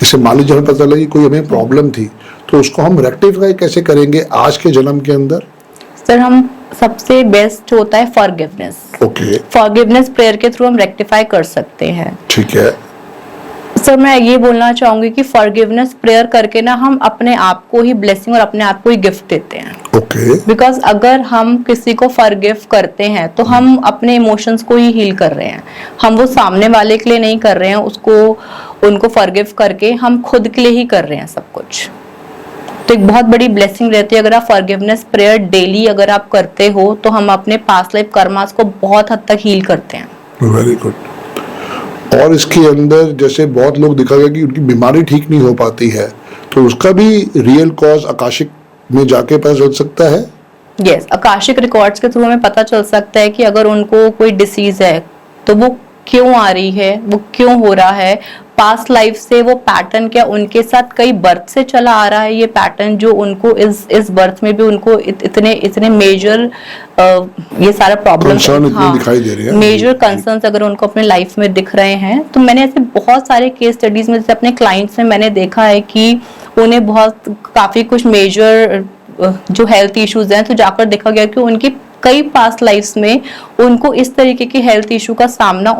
इससे मान लीजिए हमें पता लगा कि कोई हमें प्रॉब्लम थी, तो उसको हम रेक्टिफाई कैसे करेंगे आज के जन्म के अंदर? सर हम सबसे बेस्ट होता है फॉरगिवनेस। ओके, फॉरगिवनेस प्रेयर के थ्रू हम रेक्टिफाई कर सकते हैं। ठीक है। सर मैं ये बोलना चाहूंगी कि फॉरगिवनेस प्रेयर करके ना हम अपने आप को ही ब्लेसिंग और अपने आप को ही गिफ्ट देते हैं। ओके, बिकॉज अगर हम किसी को फॉरगिव करते हैं तो हम अपने इमोशंस को ही हील कर रहे हैं, हम वो सामने वाले के लिए नहीं कर रहे हैं, उनको फॉरगिव करके हम खुद के लिए ही कर रहे हैं सब कुछ। तो एक बहुत बड़ी ब्लेसिंग रहती है अगर आप फॉरगिवनेस प्रेयर डेली अगर आप करते हो तो हम अपने पास्ट लाइफ कर्मास को बहुत हद तक हील करते हैं। Very good. और इसके अंदर जैसे बहुत लोग देखा गया कि उनकी बीमारी ठीक नहीं हो पाती है, तो उसका भी रियल कॉज आकाशिक में जाके पता चल सकता है। यस, आकाशिक रिकॉर्ड्स के थ्रू हमें पता चल सकता है कि अगर उनको कोई डिसीज है तो वो क्यों आ रही है, वो क्यों हो रहा है, पास्ट लाइफ से वो पैटर्न क्या उनके साथ कई बर्थ से चला आ रहा है, ये पैटर्न जो उनको इस बर्थ में भी उनको इतने मेजर ये सारा प्रॉब्लम दिखाई दे रही है, मेजर कंसर्न्स अगर उनको अपने लाइफ में दिख रहे हैं। तो मैंने ऐसे बहुत सारे केस स्टडीज में जैसे अपने क्लाइंट्स में मैंने देखा है कि उन्हें काफी कुछ मेजर जो हेल्थ इश्यूज हैं तो जाकर देखा गया कि उनकी कई पास्ट लाइफ्स में उनको इस तरीके की हेल्थ इशू का सामना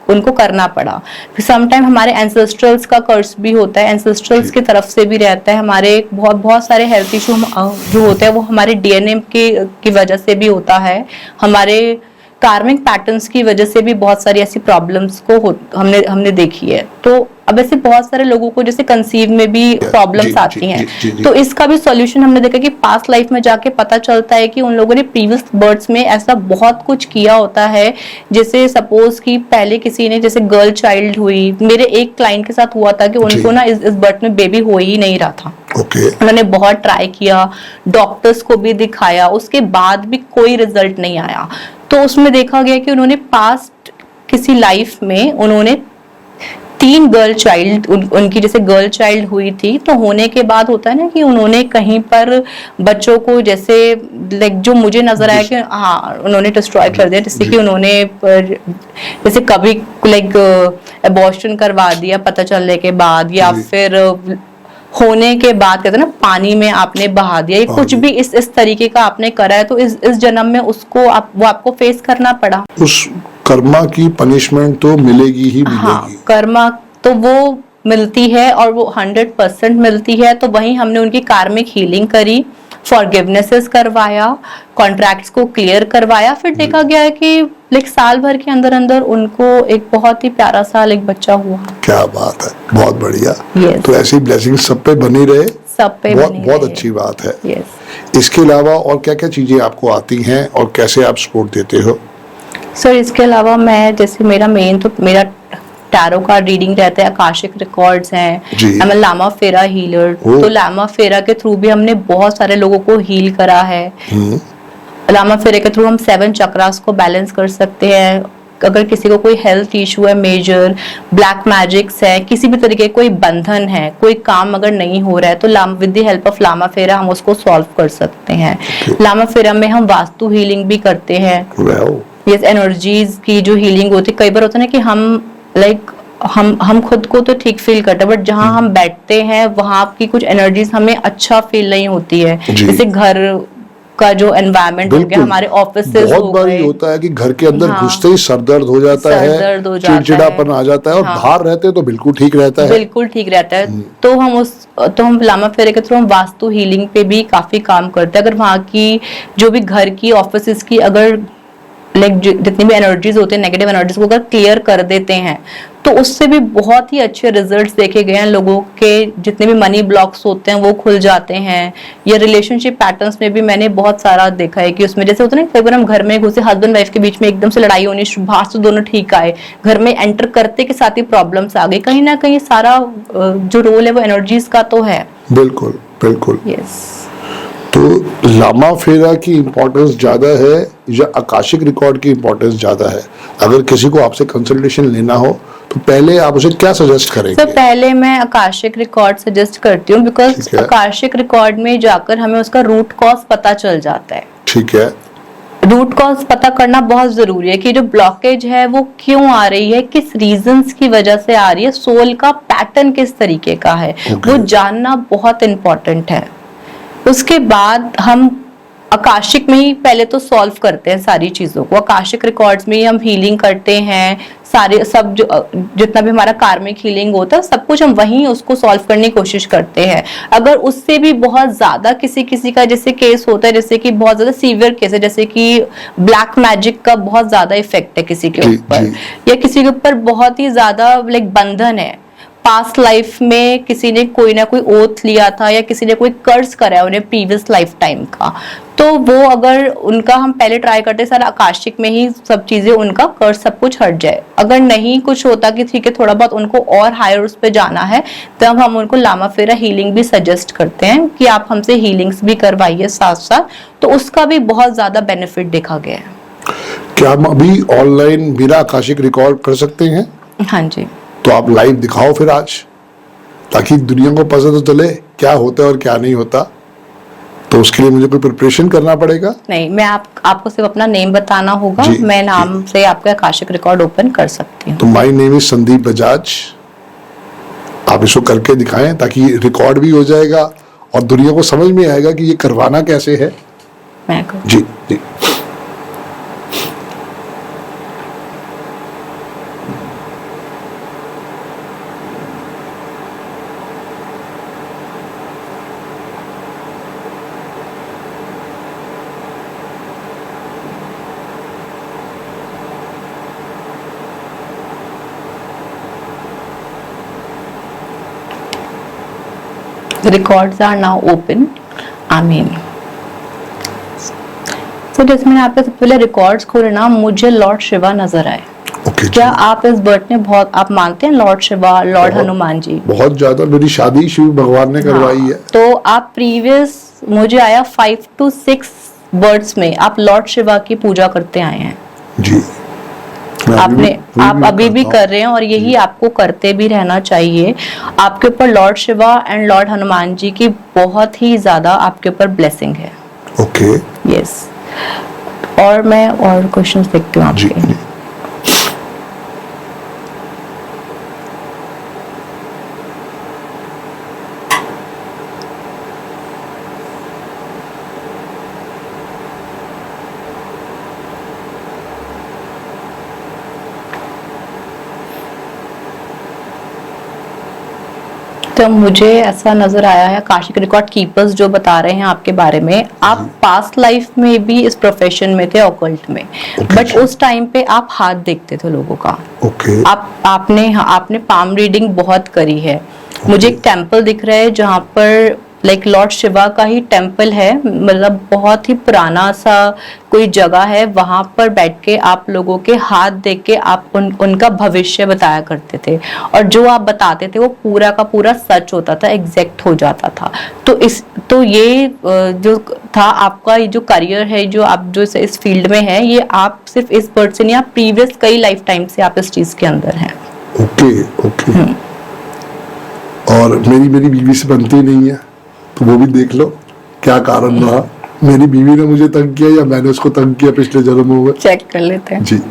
उनको करना पड़ा। समटाइम हमारे एंसेस्ट्रल्स का कर्स भी होता है, एंसेस्ट्रल्स की तरफ से भी रहता है। हमारे बहुत सारे हेल्थ इशू जो होते हैं वो हमारे डीएनए की वजह से भी होता है, हमारे कार्मिक पैटर्न्स की वजह से भी बहुत सारी ऐसी प्रॉब्लम्स को हमने देखी है। तो अब ऐसे बहुत सारे लोगों को जैसे कंसीव में भी प्रॉब्लम्स आती हैं, तो इसका भी सॉल्यूशन हमने देखा कि पास्ट लाइफ में जाके पता चलता है कि उन लोगों ने प्रीवियस बर्थ्स में ऐसा बहुत कुछ किया होता है। जैसे सपोज कि पहले किसी ने जैसे गर्ल चाइल्ड हुई, मेरे एक क्लाइंट के साथ हुआ था कि उनको ना इस बर्थ में बेबी हो ही नहीं रहा था। उन्होंने बहुत ट्राई किया, डॉक्टर्स को भी दिखाया, उसके बाद भी कोई रिजल्ट नहीं आया। तो उसमें देखा गया कि उन्होंने पास्ट किसी लाइफ में उन्होंने 3 गर्ल चाइल्ड उनकी जैसे गर्ल चाइल्ड हुई थी, तो होने के बाद होता है ना कि उन्होंने कहीं पर बच्चों को जैसे लाइक जो मुझे नजर आया कि हाँ उन्होंने डिस्ट्रॉय कर दिया, जैसे कि उन्होंने जैसे कभी लाइक अबॉर्शन करवा दिया पता चलने के बाद, या फिर होने के बाद कहते हैं ना पानी में आपने बहा दिया, ये कुछ भी इस तरीके का आपने करा है, तो इस जन्म में वो आपको फेस करना पड़ा। उस कर्मा की पनिशमेंट तो मिलेगी ही मिलेगी। हाँ, कर्मा तो वो मिलती है और वो 100% मिलती है। तो वहीं हमने उनकी कार्मिक हीलिंग करी, फॉरगिवनेसेस करवाया, कॉन्ट्रैक्ट्स को क्लियर करवाया, फिर देखा गया है कि लाइक साल भर के अंदर अंदर उनको एक बहुत ही प्यारा सा एक बच्चा हुआ। क्या बात है, बहुत बढ़िया। yes. तो ऐसी ब्लेसिंग सब पे बनी रहे, सब पे बहुत अच्छी बात है। yes. इसके अलावा और क्या क्या चीजें आपको आती हैं और कैसे आप सपोर्ट देते हो? सर इसके अलावा मैं जैसे मेरा टैरो कार्ड रीडिंग रहता है, आकाशिक रिकॉर्ड्स हैं, मैं लामा फेरा हीलर, तो लामा फेरा के थ्रू भी हमने बहुत सारे लोगों को हील करा है। लामा फेरा के थ्रू हम 7 चक्रास को बैलेंस कर सकते हैं। अगर किसी को कोई हेल्थ इशू है मेजर, ब्लैक मैजिक्स है, किसी भी तरीके कोई बंधन है, कोई काम अगर नहीं हो रहा है तो विद द हेल्प ऑफ लामा फेरा हम उसको सॉल्व कर सकते हैं। लामा फेरा में हम वास्तु हीलिंग भी करते हैं। यस, एनर्जीज की जो हीलिंग होती है, कई बार होता है ना कि हम खुद को तो ठीक फील करते हैं, बट जहाँ हम बैठते हैं वहाँ की कुछ एनर्जीज हमें अच्छा फील नहीं होती है। जैसे घर का जो एनवायरनमेंट हो गया, हमारे ऑफिसेज बहुत बार होता है कि घर के अंदर घुसते ही सर दर्द हो जाता है, चिड़चिड़ापन आ जाता है, और बाहर रहते हैं तो बिल्कुल ठीक रहता है। बिल्कुल ठीक रहता है। तो हम लामा फेरे के थ्रू हम वास्तु हीलिंग पे भी काफी काम करते हैं। अगर वहाँ की जो भी घर की ऑफिसेज की अगर लाइक जितनी भी एनर्जीज होते हैं, नेगेटिव एनर्जीज को अगर क्लियर कर देते हैं तो उससे भी बहुत ही अच्छे रिजल्ट्स देखे गए हैं। लोगों के जितने भी मनी ब्लॉक्स होते हैं वो खुल जाते हैं, या रिलेशनशिप पैटर्न्स में भी मैंने बहुत सारा देखा है कि उसमें जैसे होता है ना, कई बार हम घर में घुसे, हस्बैंड वाइफ के बीच में एकदम से लड़ाई होनी, बाहर से दोनों ठीक आए, घर में एंटर करते के साथ ही प्रॉब्लम्स आ गई। कहीं ना कहीं सारा जो रोल है वो एनर्जीज का तो है। बिल्कुल बिल्कुल। यस। तो लामा फेरा की इम्पोर्टेंस ज्यादा है या आकाशिक रिकॉर्ड की इम्पोर्टेंस ज्यादा है? अगर किसी को आपसे कंसल्टेशन लेना हो तो पहले आप उसे क्या सजेस्ट करेंगे? सर पहले मैं आकाशिक रिकॉर्ड सजेस्ट करती हूँ, बिकॉज आकाशिक रिकॉर्ड में जाकर हमें उसका रूट कॉज पता चल जाता है। ठीक है। रूट कॉज पता करना बहुत जरूरी है कि जो ब्लॉकेज है वो क्यों आ रही है, किस रीजंस की वजह से आ रही है, सोल का पैटर्न किस तरीके का है, वो जानना बहुत इंपॉर्टेंट है। उसके बाद हम आकाशिक में ही पहले तो सॉल्व करते हैं सारी चीजों को, आकाशिक रिकॉर्ड्स में ही हम हीलिंग करते हैं, सारे सब जो जितना भी हमारा कार्मिक हीलिंग होता है सब कुछ हम वहीं उसको सॉल्व करने की कोशिश करते हैं। अगर उससे भी बहुत ज्यादा किसी किसी का जैसे केस होता है, जैसे कि बहुत ज्यादा सीवियर केस है, जैसे कि ब्लैक मैजिक का बहुत ज्यादा इफेक्ट है किसी के ऊपर, या किसी के ऊपर बहुत ही ज्यादा लाइक बंधन है, पास्ट लाइफ में किसी ने कोई ना कोई ओथ लिया था या किसी ने कोई कर्ज करा है उन्हें प्रीवियस लाइफ टाइम का, तो वो अगर उनका हम पहले ट्राई करते सारा आकाशिक में ही सब चीजें उनका कर्ज सब कुछ हट जाए। अगर नहीं कुछ होता कि ठीक है थोड़ा बहुत उनको और हायर उस पे जाना है, तब हम उनको लामा फेरा हीलिंग भी सजेस्ट करते हैं कि आप हमसे हीलिंग्स भी करवाइए साथ साथ, तो उसका भी बहुत ज्यादा बेनिफिट देखा गया है। क्या हम अभी ऑनलाइन मेरा आकाशिक रिकॉर्ड कर सकते हैं? हाँ जी। तो आप लाइव दिखाओ फिर आज, ताकि दुनिया को पता तो चले क्या होता है और क्या नहीं होता। तो उसके लिए मुझे कोई प्रिपरेशन करना पड़ेगा? नहीं, मैं आपको सिर्फ अपना नेम बताना होगा, मैं नाम से आपका आकाशिक रिकॉर्ड ओपन कर सकती हूँ। तो my name is Sandeep Bajaj, आप इसको करके दिखाएं ताकि रिकॉर्ड भी हो जाएगा और दुनिया को समझ में आएगा कि ये करवाना कैसे है। मैं जी जी। records are now open. आमीन। तो जैसे मैंने आपके सबसे पहले रिकॉर्ड्स खोले ना, मुझे लॉर्ड शिवा नजर आए। क्या आप इस बर्थ में बहुत आप मानते हैं लॉर्ड शिवा, लॉर्ड हनुमान जी? बहुत ज्यादा, मेरी शादी शिव भगवान ने करवाई है। तो आप प्रीवियस मुझे आया 5 to 6 बर्थ्स में आप लॉर्ड शिवा की पूजा करते आए हैं जी। आप अभी भी कर रहे हैं और यही आपको करते भी रहना चाहिए। आपके ऊपर Lord Shiva and Lord Hanuman ji की बहुत ही ज्यादा आपके ऊपर ब्लेसिंग है। ओके। यस। और मैं और क्वेश्चंस देखती हूँ आपके। तो मुझे ऐसा नजर आया है, आकाशिक रिकॉर्ड कीपर्स जो बता रहे हैं आपके बारे में, आप पास्ट लाइफ में भी इस प्रोफेशन में थे, ऑकल्ट में, बट उस टाइम पे आप हाथ देखते थे लोगों का। आपने पाम रीडिंग बहुत करी है। मुझे एक टेम्पल दिख रहा है जहाँ पर लाइक लॉर्ड शिवा का ही टेम्पल है, मतलब बहुत ही पुराना सा कोई जगह है, वहां पर बैठ के आप लोगों के हाथ देख के आप उनका भविष्य बताया करते थे, और जो आप बताते थे वो पूरा का पूरा सच होता था, एग्जैक्ट हो जाता था। तो ये जो था आपका, ये जो करियर है, जो आप जो इस फील्ड में है, ये आप सिर्फ इस बर्थ से नहीं, आप प्रीवियस कई लाइफ टाइम से आप इस चीज के अंदर हैं। ओके। और मेरी बीवी से बनती नहीं है, तो वो भी देख लो क्या कारण रहा। मेरी बीवी ने मुझे तंग किया या मैंने उसको तंग किया पिछले जन्मों में, चेक कर लेते हैं जी।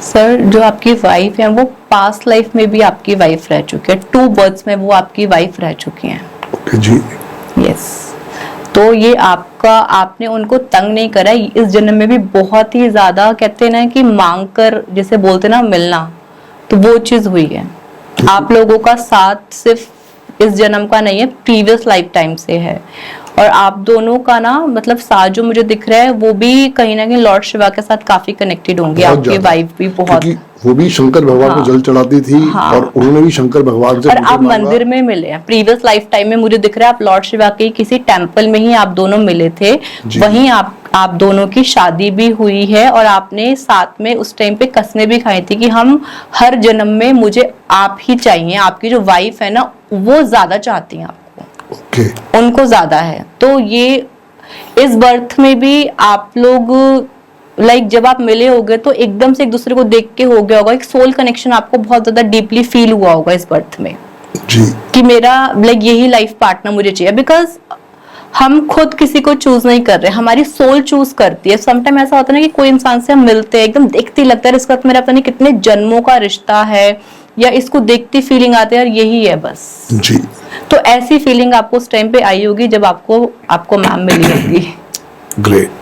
सर, जो आपकी वाइफ है वो पास्ट लाइफ में भी आपकी वाइफ रह चुकी है, 2 बर्थ्स में वो आपकी वाइफ रह चुकी हैं। ओके जी। यस। तो ये आपने उनको तंग नहीं करा, इस जन्म में भी बहुत ही ज्यादा कहते हैं ना कि मांग कर जैसे बोलते ना मिलना, तो वो चीज हुई है। आप लोगों का साथ सिर्फ इस जन्म का नहीं है, प्रीवियस लाइफ टाइम से है। और आप दोनों का ना मतलब साथ जो मुझे दिख रहा है वो भी कहीं ना कहीं लॉर्ड शिवा के साथ काफी कनेक्टेड होंगे। आपकी वाइफ भी बहुत, वो भी शंकर भगवान को जल चढ़ाती थी, और उन्होंने भी शंकर भगवान से, और आप मंदिर में मिले हैं प्रीवियस लाइफ टाइम में। मुझे दिख रहा है आप लॉर्ड शिवा के किसी टेम्पल में ही आप दोनों मिले थे, वहीं आप दोनों की शादी भी हुई है, और आपने साथ में उस टाइम पे कसमें भी खाई थी कि हम हर जन्म में मुझे आप ही चाहिए। आपकी जो वाइफ है ना वो ज्यादा चाहती हैं आपको, उनको ज्यादा है। तो ये इस बर्थ में भी आप लोग लाइक जब आप मिले होगे तो एकदम से एक दूसरे को देख के हो गया होगा, एक सोल कनेक्शन आपको बहुत ज्यादा डीपली फील हुआ होगा इस बर्थ में जी कि मेरा लाइक यही लाइफ पार्टनर मुझे चाहिए। बिकॉज हम खुद किसी को चूज नहीं कर रहे, हमारी सोल चूज करती है। समटाइम ऐसा होता है ना कि कोई इंसान से हम मिलते हैं, एकदम देखते ही लगता है इसका मेरा पता नहीं कितने जन्मों का रिश्ता है, या इसको देखती फीलिंग आती है यार यही है बस। जी तो ऐसी फीलिंग आपको उस टाइम पे आई होगी जब आपको मैम मिली होगी। ग्रेट।